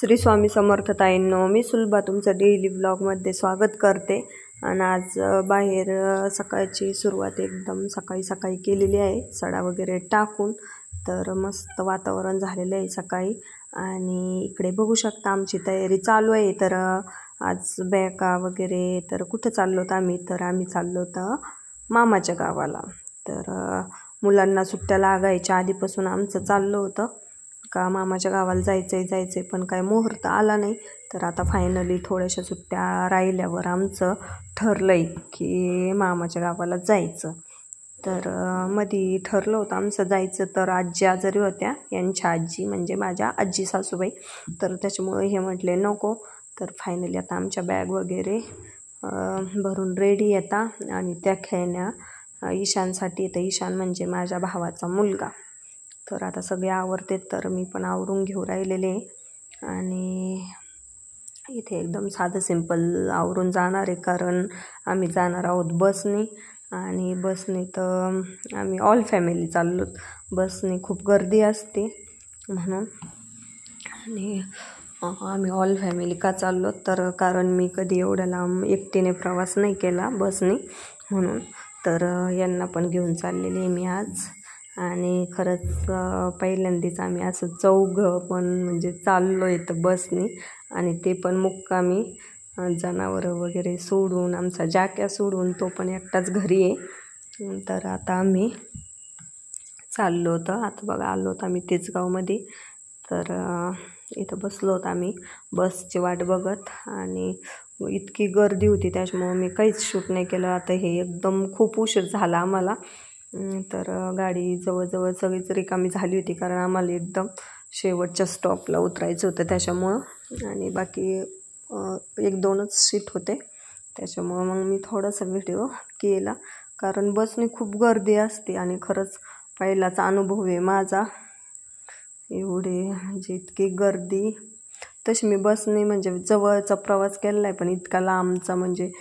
श्री स्वामी समर्थ ताईंनो, मी सुलभा तुमचं डेली व्लॉगमध्ये स्वागत करते. आणि आज बाहेर सकाळची सुरुवात एकदम सकाळी सकाळी केलेली आहे, सडा वगैरे टाकून. तर मस्त वातावरण झालेलं आहे सकाळी. आणि इकडे बघू शकता आमची तयारी चालू आहे. तर आज बॅगा वगैरे तर कुठं चाललो होतं आम्ही, तर आम्ही चाललो होतं मामाच्या गावाला. तर मुलांना सुट्ट्या लागायच्या आधीपासून आमचं चाललं होतं का मामाच्या गावाला जायचं पण काय मुहूर्त आला नाही. तर आता फायनली थोड्याशा सुट्ट्या राहिल्यावर आमचं ठरलं आहे की मामाच्या गावाला जायचं. तर मधी ठरलं होतं आमचं जायचं, तर आजी आजारी होत्या, यांच्या आजी म्हणजे माझ्या आजी सासूबाई. तर त्याच्यामुळे हे म्हटले नको. तर फायनली आता आमच्या बॅग वगैरे भरून रेडी येतात. आणि त्या खेळण्या ईशानसाठी येतं. ईशान म्हणजे माझ्या भावाचा मुलगा. तर आता सगळे आवरते, तर मी पण आवरून घेऊ राहिलेले. आणि इथे एकदम साधं सिंपल आवरून जाणार आहे, कारण आम्ही जाणार आहोत बसने. आणि बसने तर आम्ही ऑल फॅमिली चाललो. बसने खूप गर्दी असते म्हणून. आणि आम्ही ऑल फॅमिली का चाललो, तर कारण मी कधी एवढ्या लांब एकटीने प्रवास नाही केला बसने म्हणून. तर यांना पण घेऊन चाललेली आहे मी आज. आणि खरंच पहिल्यांदाच आम्ही असं चौघं पण म्हणजे चाललो आहे तर बसने. आणि ते पण मुक्कामी, जनावरं वगैरे सोडून, आमचा जाक्या सोडून, तो पण एकटाच घरी आहे. तर आता आम्ही चाललो होतं. आता बघा आलो होतं आम्ही तेचगावमध्ये. तर इथं बसलो होतं आम्ही बसची वाट बघत. आणि इतकी गर्दी होती त्याच्यामुळं मी काहीच शूट नाही केलं. आता हे एकदम खूप उशीर झाला आम्हाला. तर गाडी जवळजवळ सगळीच रिकामी झाली होती, कारण आम्हाला एकदम शेवटच्या स्टॉपला उतरायचं होतं त्याच्यामुळं. आणि बाकी 1-2च सीट होते, त्याच्यामुळं मग मी थोडासा व्हिडिओ केला, कारण बसने खूप गर्दी असते. आणि खरंच पहिलाचा अनुभव आहे माझा, एवढे म्हणजे इतकी गर्दी. तशी मी बसने म्हणजे जवळचा प्रवास केला आहे, पण इतका लांबचा म्हणजे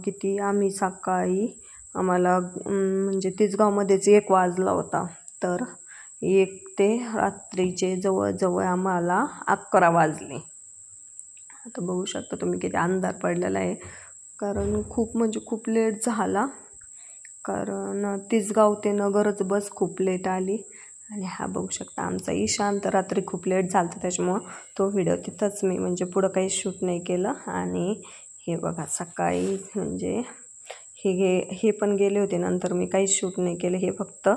किती आम्ही सकाळी आम्हाला म्हणजे तिसगावमध्येच 1 वाजला होता. तर 1 ते रात्रीचे जवळजवळ आम्हाला 11 वाजले. आता बघू शकता तुम्ही किती अंधार पडलेला आहे, कारण खूप म्हणजे खूप लेट झाला. कारण तिसगाव ते नगरच बस खूप लेट आली. आणि हा बघू शकता आमचा ईशान, तर रात्री खूप लेट झाला होता त्याच्यामुळं तो व्हिडिओ तिथंच मी म्हणजे पुढं काही शूट नाही केलं. आणि हे बघा सकाळी म्हणजे हे पण गेले होते, नंतर मी काहीच शूट नाही केलं. हे फक्त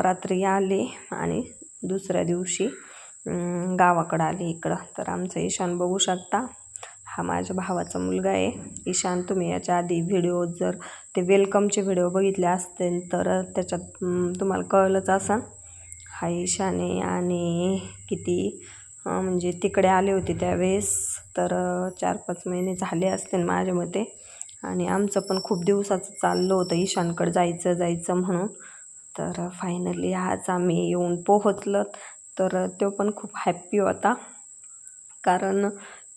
रात्री आले आणि दुसऱ्या दिवशी गावाकडं आले इकडं. तर आमचा ईशान बघू शकता, हा माझ्या भावाचा मुलगा आहे ईशान. तुम्ही याच्या आधी व्हिडिओ जर ते वेलकमचे व्हिडिओ बघितले असतील तर त्याच्यात तुम्हाला कळलंच असं. हा ईशान आहे. आणि किती म्हणजे तिकडे आले होते त्यावेळेस तर 4-5 महिने झाले असतील माझ्या मते. आणि आमचं पण खूप दिवसाचं चाललं होतं ईशानकडं जायचं म्हणून. तर फायनली आज आम्ही येऊन पोहोचलो. तर तो पण खूप हॅप्पी होता, कारण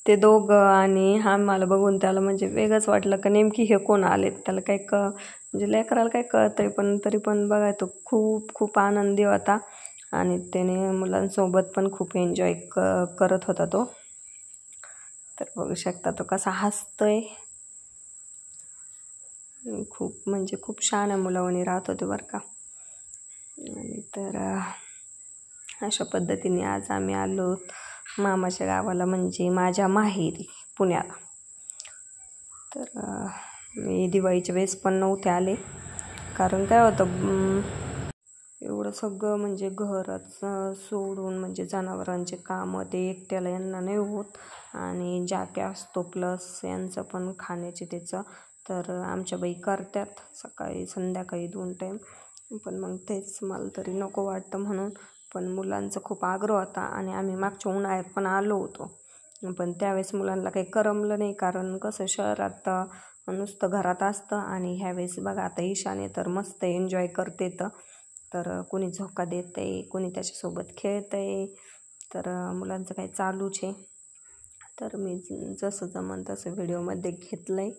ते दोघं आणि हा मला बघून त्याला म्हणजे वेगळंच वाटलं का नेमकी हे कोण आले. त्याला काही म्हणजे लेकराला काय कळतंय, पण तरी पण बघा तो खूप खूप आनंदी होता. आणि त्याने मुलांसोबत पण खूप एन्जॉय करत होता तो. तर बघू शकता तो कसा हसतोय. खूप म्हणजे खूप छान मुलावणी राहत होते बरं का. आणि तर अशा पद्धतीने आज आम्ही आलो मामाच्या गावाला, म्हणजे माझ्या माहेरी पुण्याला. तर मी दिवाळीच्या वेळेस पण नव्हते आले, कारण काय होतं एवढं सगळं म्हणजे घरच सोडून म्हणजे जनावरांचे कामं ते एकट्याला यांना नाही होत. आणि जाक्या असतो प्लस यांचं पण खाण्याचे त्याचं. तर आमच्या बाई करतात सकाळी संध्याकाळी 2 टाईम. पण मग तेच मला तरी नको वाटतं म्हणून. पण मुलांचा खूप आग्रह होता. आणि आम्ही मागच्या उन्हाळ्यात पण आलो होतो, पण त्यावेळेस मुलांना काही करमलं नाही, कारण कसं शहरात नुसतं घरात असतं. आणि ह्यावेळेस बघा आता ईशाने तर मस्त एन्जॉय करते. तर कोणी झोका देत आहे, कोणी त्याच्यासोबत खेळत आहे. तर मुलांचं काही चालूच आहे. तर मी जसं जमन तसं व्हिडिओमध्ये घेतलं आहे.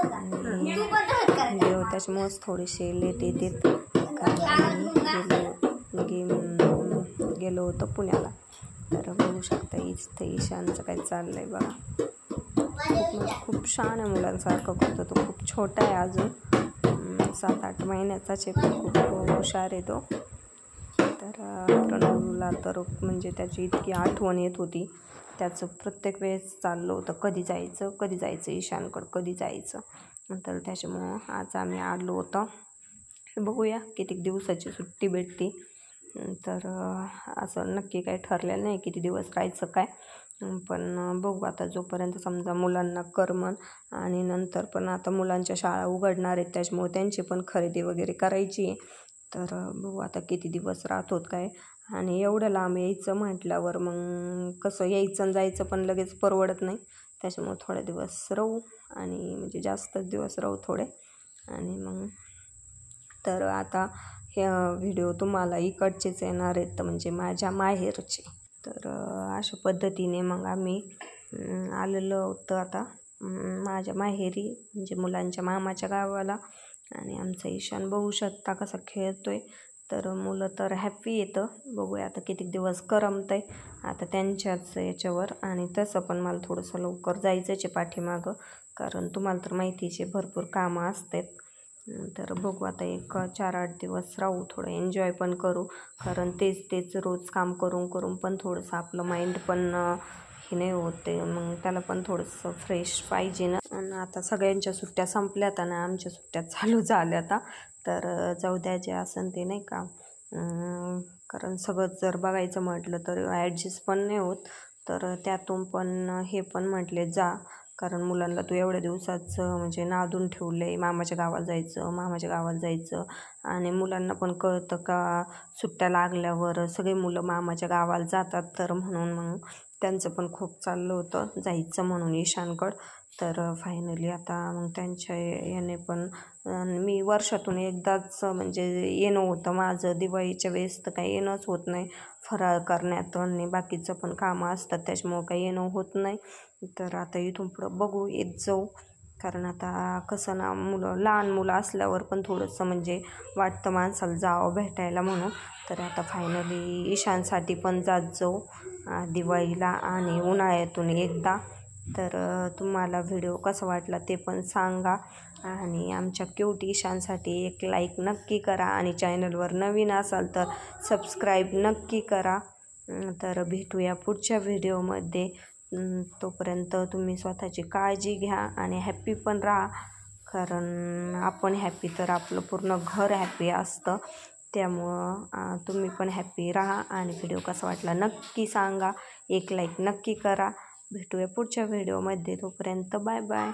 आणि व्हिडिओ त्याच्यामुळंच थोडेसे लेट येतात, कारण आम्ही गेलो होतो पुण्याला. तर बघू शकता इथं ईशानचं काय चाललंय बघा. खूप छान आहे, मुलांसारखं करतो तो. खूप छोटा आहे अजून, 7-8 महिन्याचाच आहे, पण खूप हुशार आहे तो. तर प्रणवला तर म्हणजे त्याची इतकी आठवण येत होती. त्याचं प्रत्येक वेळेस चाललं होतं कधी जायचं ईशानकडं, कधी जायचं. तर त्याच्यामुळं आज आम्ही आलो होतो. बघूया किती दिवसाची सुट्टी भेटते. तर असं नक्की काही ठरलेलं नाही किती दिवस राहायचं काय, पण बघू आता जोपर्यंत समजा मुलांना करमन. आणि नंतर पण आता मुलांच्या शाळा उघडणार आहेत, त्याच्यामुळे त्यांची पण खरेदी वगैरे करायची आहे. तर बघू आता किती दिवस राहतोत काय. आणि एवढं लांब यायचं म्हटल्यावर मग कसं यायचं आणि जायचं पण लगेच परवडत नाही. त्याच्यामुळे थोडे दिवस राहू, आणि म्हणजे जास्तच दिवस राहू थोडे. आणि मग तर आता हे व्हिडिओ तुम्हाला इकडचेच येणार आहेत, म्हणजे माझ्या माहेरचे. तर अशा पद्धतीने मग आम्ही आलेलो होतं आता माझ्या माहेरी, म्हणजे मुलांच्या मामाच्या गावाला. आणि आमचा ईशान बघू शकता कसा खेळतोय. तर मुलं तर हॅप्पी येतं. बघूया आता किती दिवस करमतंय आता त्यांच्याच याच्यावर. आणि तसं पण मला थोडंसं लवकर जायचंच आहे पाठीमागं, कारण तुम्हाला तर माहितीचे भरपूर कामं असतात. तर बघू आता एक 4-8 दिवस राहू, थोडं एन्जॉय पण करू. कारण तेच रोज काम करून पण थोडंसं आपलं माइंड पण हे नाही होते, मग त्याला पण थोडंसं फ्रेश पाहिजे ना. आणि आता सगळ्यांच्या सुट्ट्या संपल्यात आणि आमच्या सुट्ट्या चालू झाल्या आता. तर जाऊ द्या जे असन ते नाही का, कारण सगळं जर बघायचं म्हटलं तर ॲडजस्ट पण नाही होत. तर त्यातून पण हे पण म्हटले जा, कारण मुलांना तू एवढ्या दिवसाचं म्हणजे नादून ठेवलं आहे, मामाच्या गावाला जायचं. आणि मुलांना पण कळतं का सुट्ट्या लागल्यावर सगळे मुलं मामाच्या गावाला जातात. तर म्हणून मग त्यांचं पण खूप चाललं होतं जायचं म्हणून ईशानकडं. तर फायनली आता मग त्यांच्या याने पण मी वर्षातून एकदाच म्हणजे येणं होतं माझं. दिवाळीच्या वेळेस तर काही येणंच होत नाही, फराळ करण्यात आणि बाकीचं पण कामं असतात, त्याच्यामुळं काही येणं होत नाही. तर आता इथून पुढं बघू येत जाऊ, कारण आता कसं ना लहान मुलं असल्यावर पण थोडंसं म्हणजे वाटतं माणसाला जावं भेटायला म्हणून. तर आता फायनली ईशानसाठी पण जात जाऊ दिवाळीला आणि उन्हाळ्यातून एकदा. तर तुम्हाला व्हिडिओ कसा वाटला ते पण सांगा. आणि आमच्या क्यूट ईशानसाठी एक लाईक नक्की करा, आणि चॅनलवर नवीन असाल तर सबस्क्राईब नक्की करा. तर भेटूया पुढच्या व्हिडिओमध्ये. तोपर्यंत तुम्ही स्वतःची काळजी घ्या आणि हॅप्पी पण राहा, कारण आपण हॅप्पी तर आपलं पूर्ण घर हॅप्पी असतं. त्यामुळं तुम्ही पण हॅप्पी राहा. आणि व्हिडिओ कसा वाटला नक्की सांगा, एक लाईक नक्की करा. भेटूया पुढच्या व्हिडिओमध्ये. तोपर्यंत बाय बाय.